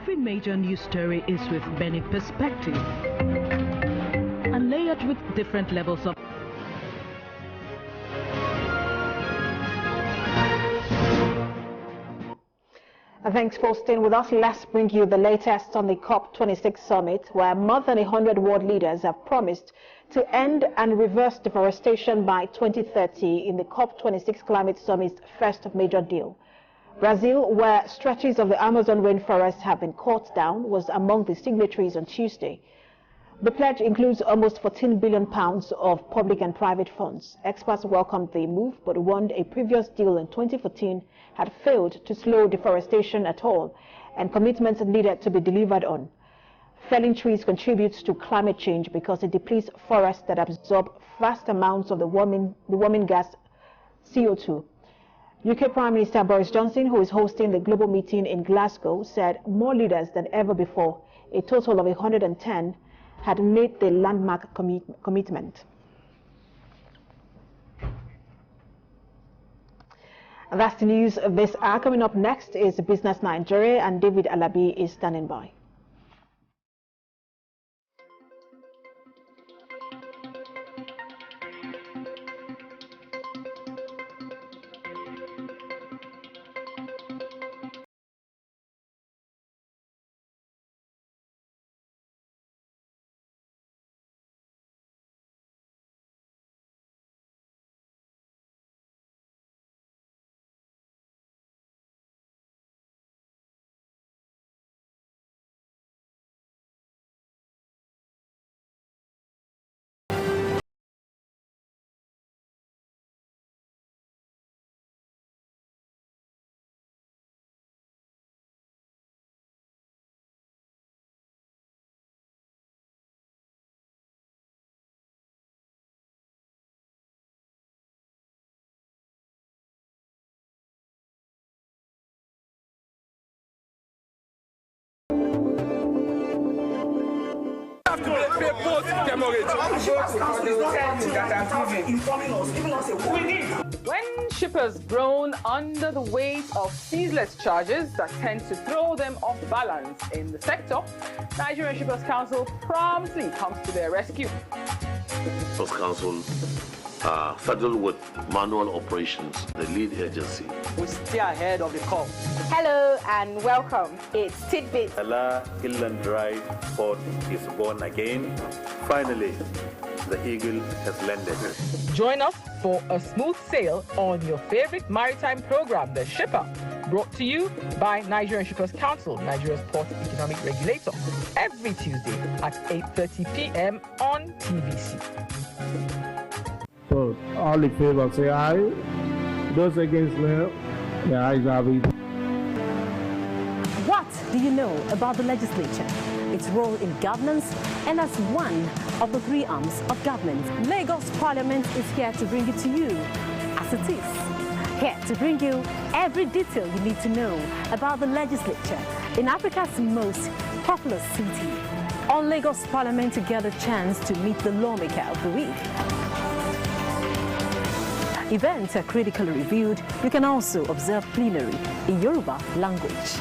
A: Every major news story is with many perspectives and layered with different levels of
E: Thanks for staying with us. Let's bring you the latest on the COP26 summit, where more than 100 world leaders have promised to end and reverse deforestation by 2030 in the COP26 climate summit's first major deal. Brazil, where stretches of the Amazon rainforest have been cut down, was among the signatories on Tuesday. The pledge includes almost £14 billion of public and private funds. Experts welcomed the move, but warned a previous deal in 2014 had failed to slow deforestation at all, and commitments needed to be delivered on. Felling trees contributes to climate change because it depletes forests that absorb vast amounts of the warming gas CO2. UK Prime Minister Boris Johnson, who is hosting the global meeting in Glasgow, said more leaders than ever before, a total of 110, had made the landmark commitment. And that's the news this hour. Coming up next is Business Nigeria, and David Alabi is standing by.
B: When shippers groan under the weight of ceaseless charges that tend to throw them off balance in the sector, Nigerian Shippers Council promptly comes to their rescue.
J: Shippers Council saddled with manual operations, the lead agency.
L: We stay ahead of the curve.
M: Hello and welcome. It's Tidbits.
N: Allah Inland Drive port is born again. Finally, the Eagle has landed.
B: Join us for a smooth sail on your favorite maritime program, The Shipper, brought to you by Nigerian Shippers Council, Nigeria's port economic regulator, every Tuesday at 8:30 p.m. on TVC.
O: So, all in favor say aye. Those against no, the ayes have it.
X: What do you know about the legislature, its role in governance, and as one of the three arms of government? Lagos Parliament is here to bring it to you as it is. Here to bring you every detail you need to know about the legislature in Africa's most populous city. On Lagos Parliament, you get a chance to meet the lawmaker of the week. Events are critically reviewed. You can also observe plenary in Yoruba language.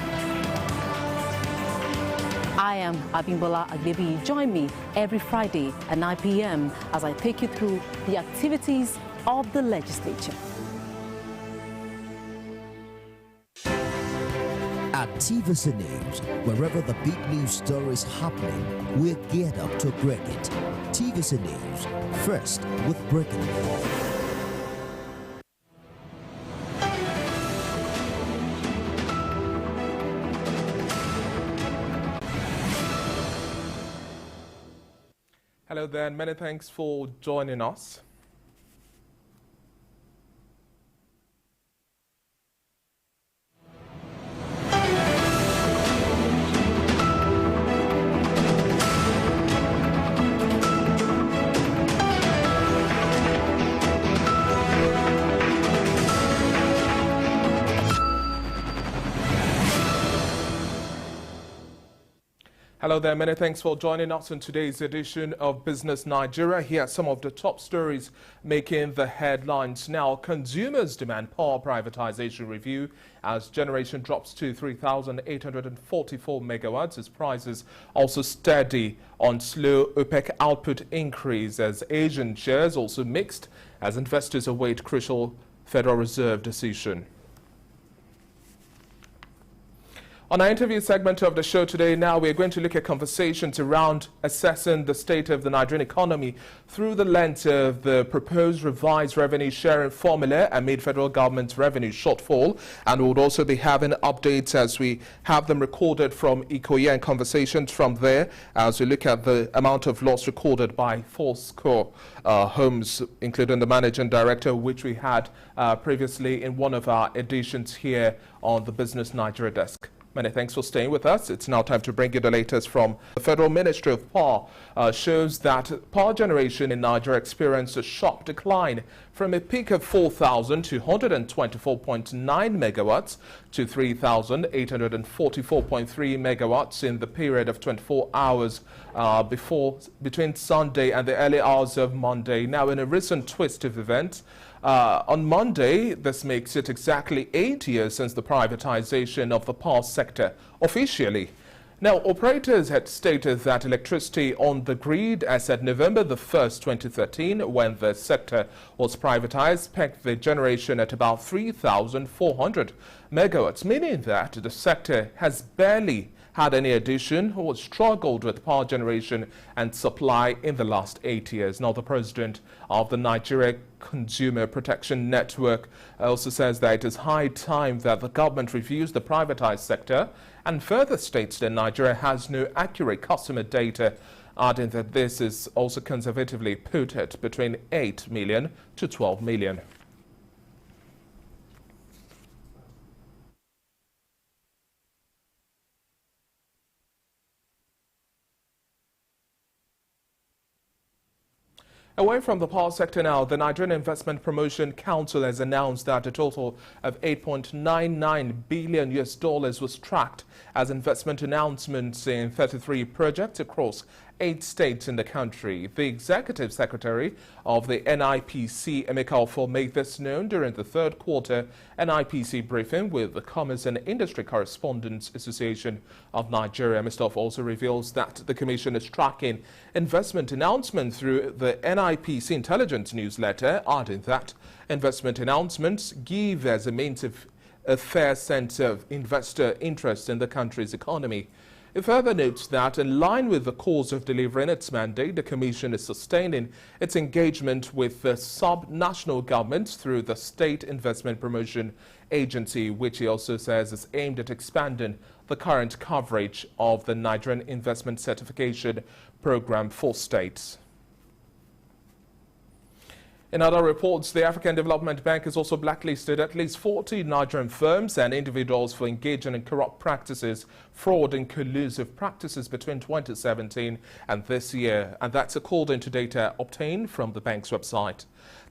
X: I am Abimbola Agbebi. Join me every Friday at 9 p.m. as I take you through the activities of the legislature.
Z: At TVC News, wherever the big news story is happening, we're geared up to break it. TVC News, first with breaking news.
T: Hello there, and many thanks for joining us. Hello. Hello there, many thanks for joining us in today's edition of Business Nigeria. Here are some of the top stories making the headlines now. Consumers demand power privatization review as generation drops to 3,844 megawatts. As prices also steady on slow OPEC output increase, as Asian shares also mixed as investors await crucial Federal Reserve decision. On our interview segment of the show today, now we're going to look at conversations around assessing the state of the Nigerian economy through the lens of the proposed revised revenue sharing formula amid federal government's revenue shortfall. And we'll also be having updates as we have them recorded from Ikoyi and conversations from there as we look at the amount of loss recorded by 4 homes, including the managing director, which we had previously in one of our editions here on the Business Nigeria desk. Many thanks for staying with us. It's now time to bring you the latest from the Federal Ministry of Power. Shows that power generation in Nigeria experienced a sharp decline from a peak of 4,224.9 megawatts to 3,844.3 megawatts in the period of 24 hours between Sunday and the early hours of Monday. Now, in a recent twist of events, on Monday, this makes it exactly 8 years since the privatization of the power sector officially. Now, operators had stated that electricity on the grid as at November the 1st, 2013, when the sector was privatized, pegged the generation at about 3,400 megawatts, meaning that the sector has barely had any addition or struggled with power generation and supply in the last 8 years. Now, the president of the Nigeria Consumer Protection Network also says that it is high time that the government reviews the privatized sector, and further states that Nigeria has no accurate customer data, adding that this is also conservatively put at between 8 million to 12 million. Away from the power sector now, the Nigerian Investment Promotion Council has announced that a total of $8.99 billion was tracked as investment announcements in 33 projects across 8 states in the country. The executive secretary of the NIPC, Emeka Ofo, made this known during the third quarter NIPC briefing with the Commerce and Industry Correspondents Association of Nigeria. Mr. Ofo also reveals that the Commission is tracking investment announcements through the NIPC intelligence newsletter, adding that investment announcements give as a means of a fair sense of investor interest in the country's economy. It further notes that, in line with the course of delivering its mandate, the Commission is sustaining its engagement with the sub-national governments through the State Investment Promotion Agency, which he also says is aimed at expanding the current coverage of the Nigerian Investment Certification Program for states. In other reports, the African Development Bank has also blacklisted at least 40 Nigerian firms and individuals for engaging in corrupt practices, fraud and collusive practices between 2017 and this year, and that's according to data obtained from the bank's website.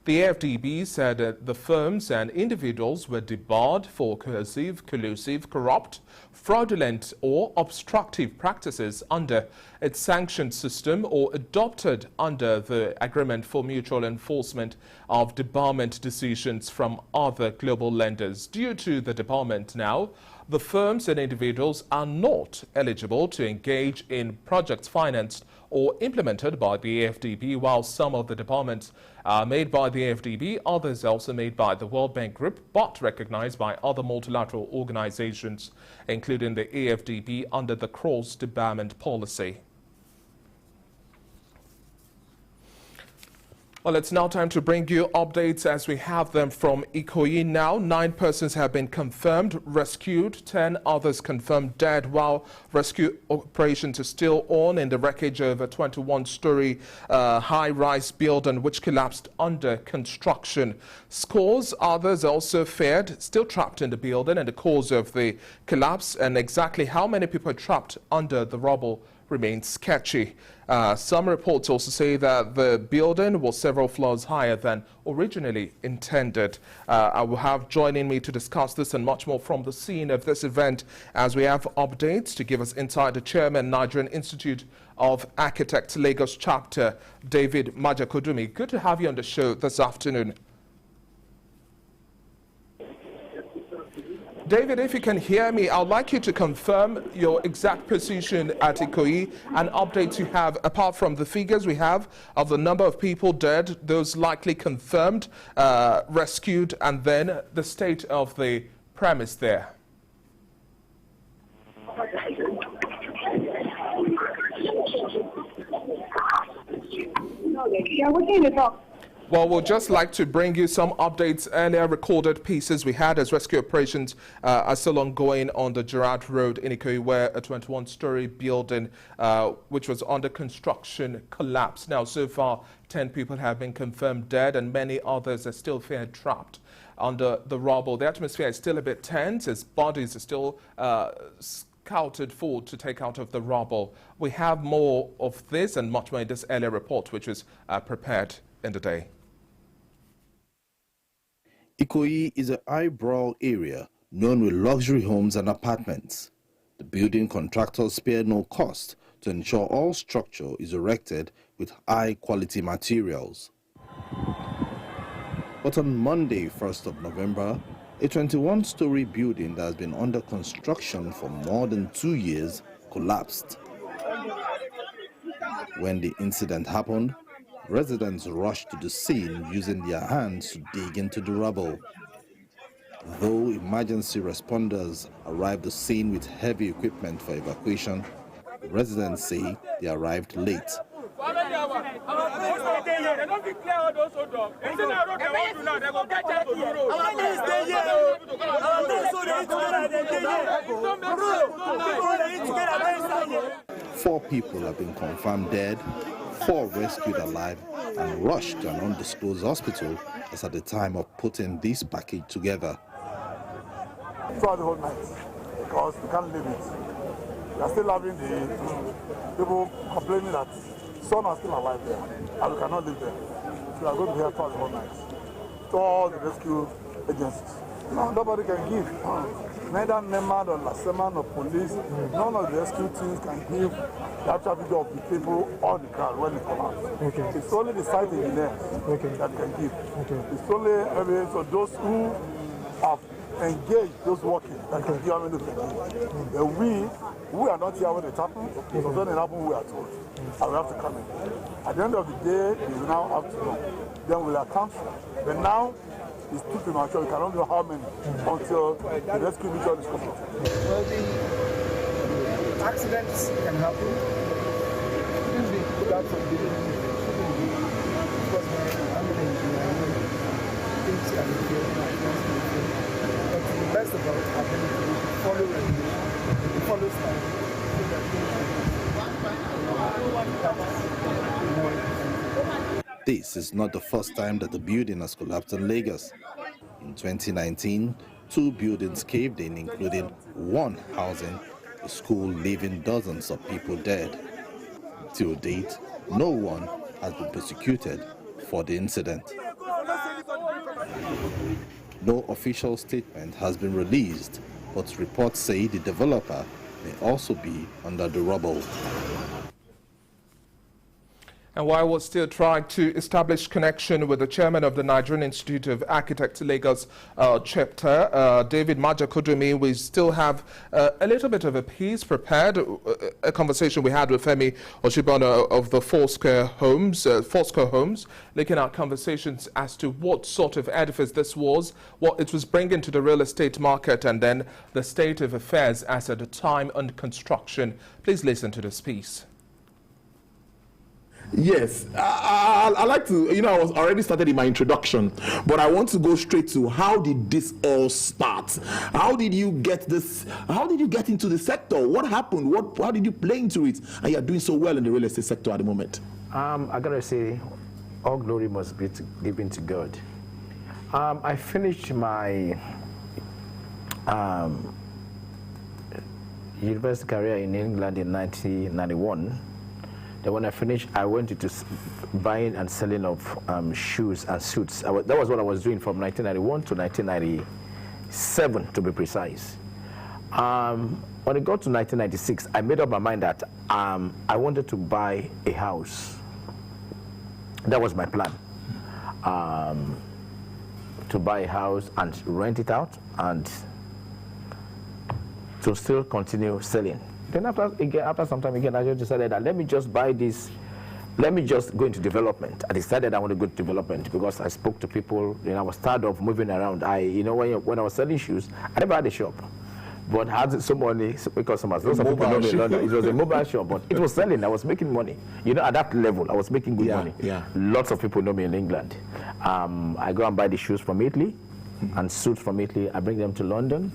T: The AFDB said that the firms and individuals were debarred for coercive, collusive, corrupt, fraudulent or obstructive practices under its sanctioned system or adopted under the Agreement for Mutual Enforcement of Debarment Decisions from other global lenders. Due to the debarment now, the firms and individuals are not eligible to engage in projects financed or implemented by the AFDB, while some of the departments are made by the AFDB, others also made by the World Bank Group, but recognized by other multilateral organizations, including the AFDB under the cross-debarment policy. Well, it's now time to bring you updates as we have them from Ikoyi now. 9 persons have been confirmed rescued, 10 others confirmed dead, while rescue operations are still on in the wreckage of a 21-story high-rise building which collapsed under construction. Scores others also fared, still trapped in the building, and the cause of the collapse and exactly how many people are trapped under the rubble remains sketchy. Some reports also say that the building was several floors higher than originally intended. I will have joining me to discuss this and much more from the scene of this event as we have updates to give us insight. The chairman, Nigerian Institute of Architects Lagos chapter, David Majakodumi. Good to have you on the show this afternoon. David, if you can hear me, I'd like you to confirm your exact position at Ikoyi and updates you have, apart from the figures we have of the number of people dead, those likely confirmed, rescued, and then the state of the premise there. Well, we'll just like to bring you some updates. Earlier recorded pieces we had as rescue operations are still ongoing on the Gerard Road in Ikoyi, where a 21-story building which was under construction collapsed. Now, so far, 10 people have been confirmed dead and many others are still feared trapped under the rubble. The atmosphere is still a bit tense as bodies are still scouted for to take out of the rubble. We have more of this and much more in this earlier report, which was prepared in the day.
P: Ikoyi is a highbrow area known with luxury homes and apartments. The building contractors spare no cost to ensure all structure is erected with high-quality materials. But on Monday, 1st of November, a 21-story building that has been under construction for more than 2 years collapsed. When the incident happened, residents rushed to the scene using their hands to dig into the rubble. Though emergency responders arrived at the scene with heavy equipment for evacuation, residents say they arrived late. 4 people have been confirmed dead, 4 rescued alive and rushed to an undisclosed hospital as at the time of putting this package together.
Q: Throughout the whole night, because we can't leave it. We are still having the people complaining that some are still alive there and we cannot live there. So we are going to be here throughout the whole night. To all the rescue agencies. No, nobody can give. Neither NEMA or LASEMA or police, none of the rescue teams can give the actual video of the people on the ground when it collapses. Okay. It's only the site engineers that can give. Okay. It's only so those who have engaged, those working, that can give how many can give. We are not here when it happens. Because when it happens, we are told. And we have to come in. At the end of the day, we now have to know. Then we'll account for it. But now, it's too premature. We cannot know how many until the rescue mission is complete.
R: Well, the accidents can happen. Shouldn't be put out from the because I'm an engineer. Things can be failed, but to the best of our ability, we follow regulation, we follow standards.
P: This is not the first time that the building has collapsed in Lagos. In 2019, 2 buildings caved in, including one housing a school, leaving dozens of people dead. Till date, no one has been prosecuted for the incident. No official statement has been released, but reports say the developer may also be under the rubble.
T: And while we're still trying to establish connection with the chairman of the Nigerian Institute of Architects Lagos chapter, David Majakodumi, we still have a little bit of a piece prepared, a conversation we had with Femi Oshibana of the Foursquare Homes, looking at conversations as to what sort of edifice this was, what it was bringing to the real estate market, and then the state of affairs as at the time under construction. Please listen to this piece.
S: Yes, I like to, I was already started in my introduction, but I want to go straight to how did this all start? How did you get this? How did you get into the sector? What happened? How did you play into it? And you're doing so well in the real estate sector at the moment.
U: I gotta say, all glory must be given to God. I finished my university career in England in 1991. Then when I finished, I went into buying and selling of shoes and suits. That was what I was doing from 1991 to 1997, to be precise. When it got to 1996, I made up my mind that I wanted to buy a house. That was my plan. To buy a house and rent it out and to still continue selling. Then after some time again, I just decided that let me just buy this, let me just go into development. I decided I want to go to development because I spoke to people, I was tired of moving around. When I was selling shoes, I never had a shop. But I had so many customers. Lots of people know me in London. It was a mobile shop, but it was selling. I was making money. At that level, I was making good money. Yeah. Lots of people know me in England. I go and buy the shoes from Italy and suits from Italy. I bring them to London.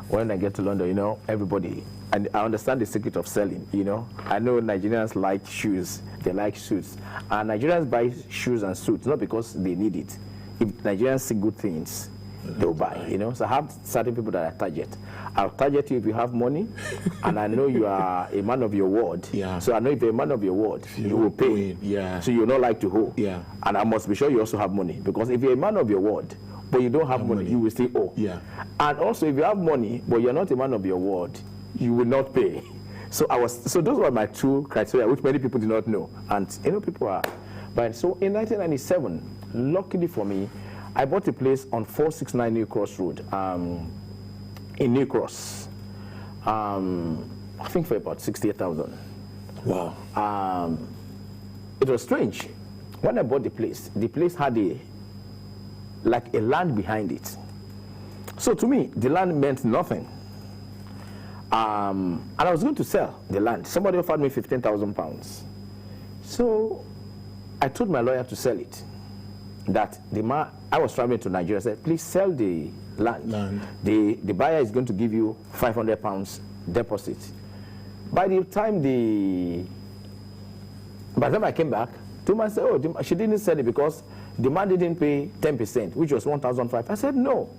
U: When I get to London, everybody, and I understand the secret of selling, I know Nigerians like shoes. They like suits. And Nigerians buy shoes and suits, not because they need it. If Nigerians see good things, they'll buy, So I have certain people that I target. I'll target you if you have money, and I know you are a man of your word. Yeah. So I know if you're a man of your word, you will pay. Yeah. So you'll not like to owe. Yeah. And I must be sure you also have money, because if you're a man of your word, but you don't have money, you will still owe. Yeah. And also, if you have money, but you're not a man of your word, you will not pay. So those were my two criteria, which many people do not know, and people are. But so in 1997, luckily for me, I bought a place on 469 New Cross Road in New Cross. I think for about 68,000. Wow. It was strange. When I bought the place had a land behind it. So to me, the land meant nothing. And I was going to sell the land. Somebody offered me £15,000. So I told my lawyer to sell it. That the man, I was traveling to Nigeria, said, please sell the land. The buyer is going to give you £500 deposit. By the time I came back, two months said, oh, she didn't sell it because the man didn't pay 10%, which was £1,500. I said, no,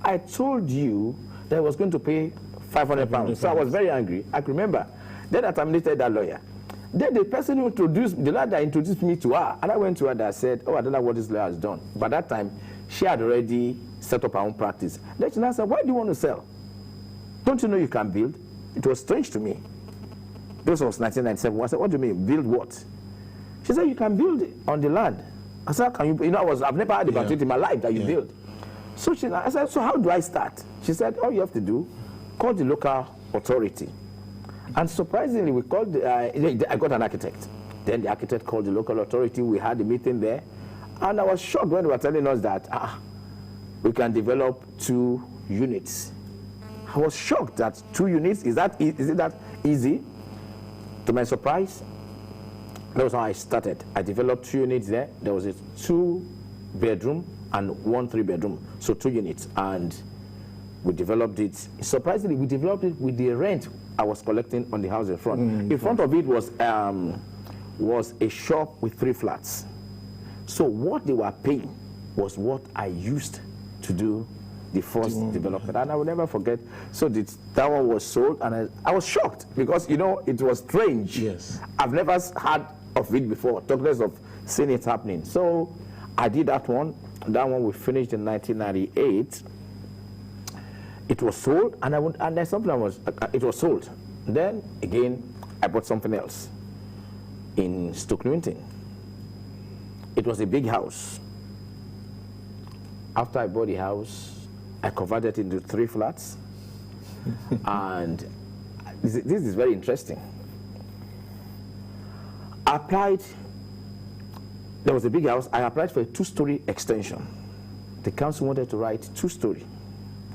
U: I told you that I was going to pay £500. So I was very angry. I can remember. Then I terminated that lawyer. Then the person who introduced, the lawyer that introduced me to her, and I went to her and I said, oh, I don't know what this lawyer has done. By that time, she had already set up her own practice. Then she said, why do you want to sell? Don't you know you can build? It was strange to me. This was 1997. I said, what do you mean, build what? She said, you can build on the land. I said, can you, I've never had about it in my life that you build. So I said, so how do I start? She said, all you have to do, call the local authority. And surprisingly, we called, I got an architect. Then the architect called the local authority. We had a meeting there. And I was shocked when they were telling us that we can develop 2 units. I was shocked that 2 units, is it that easy? To my surprise, that was how I started. I developed 2 units there. There was a 2-bedroom and 1 3-bedroom. So 2 units. And we developed it. Surprisingly, we developed it with the rent I was collecting on the house in front. In front of it was a shop with 3 flats. So what they were paying was what I used to do the first development. And I will never forget. So that one was sold, and I was shocked because, it was strange. Yes. I've never heard of it before, talk less of seeing it happening. So I did that one. That one we finished in 1998. It was sold, and then something it was sold. Then again, I bought something else in Stoke Newington. It was a big house. After I bought the house, I converted it into 3 flats. And this is very interesting. I applied, there was a big house, I applied for a 2-story extension. The council wanted to write 2-story.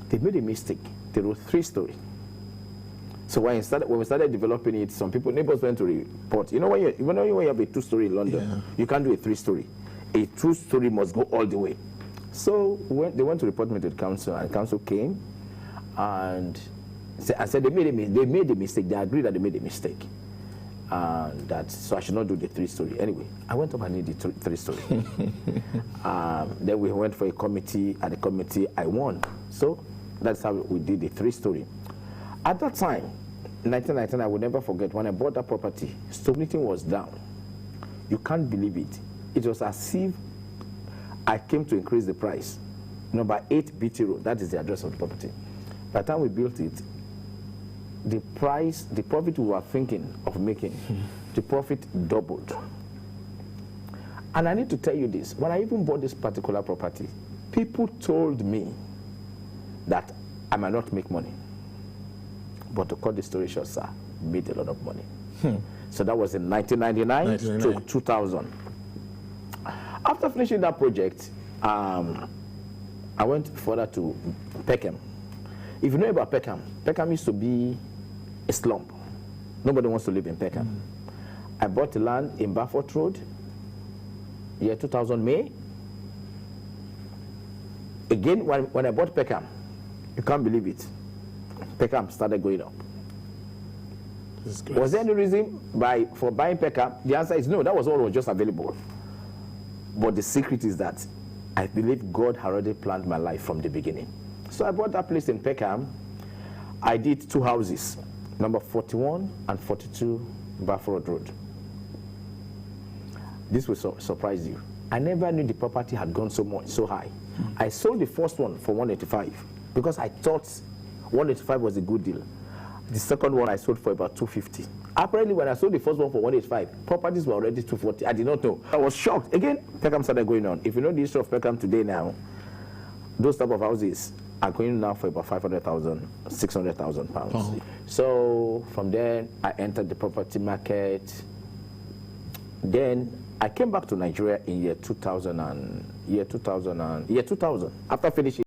U: They made a mistake. They wrote 3-story. So when we started developing it, some neighbors went to report. When you have a 2-story in London, you can't do a 3-story. A 2-story must go all the way. So they went to report me to the council, and the council came and said they made a mistake. They agreed that they made a mistake. So I should not do the 3-story. Anyway, I went up and did the 3-story. Then we went for a committee. At the committee, I won. So that's how we did the 3-story. At that time, 1999, I will never forget, when I bought that property, stability was down. You can't believe it. It was as if I came to increase the price. Number 8 BT Road, that is the address of the property. By the time we built it, the price, the profit we were thinking of making, the profit doubled. And I need to tell you this, when I even bought this particular property, people told me that I might not make money. But to cut the story short, sir, made a lot of money. So that was in 1999 to 2000. After finishing that project, I went further to Peckham. If you know about Peckham, Peckham used to be a slump. Nobody wants to live in Peckham. I bought the land in Bafford Road, year 2000 May. Again, when I bought Peckham, you can't believe it, Peckham started going up. Was there any reason for buying Peckham? The answer is no, that was all was just available. But the secret is that I believe God had already planned my life from the beginning. So I bought that place in Peckham. I did 2 houses, number 41 and 42 Bafford Road. This will surprise you. I never knew the property had gone so high. I sold the first one for 185 because I thought 185 was a good deal. The second one I sold for about 250. Apparently, when I sold the first one for 185, properties were already 240. I did not know. I was shocked. Again, Peckham started going on. If you know the history of Peckham today now, those type of houses are going now for about 500,000, 600,000 pounds. Oh. So from there, I entered the property market. Then I came back to Nigeria in year 2000. After finishing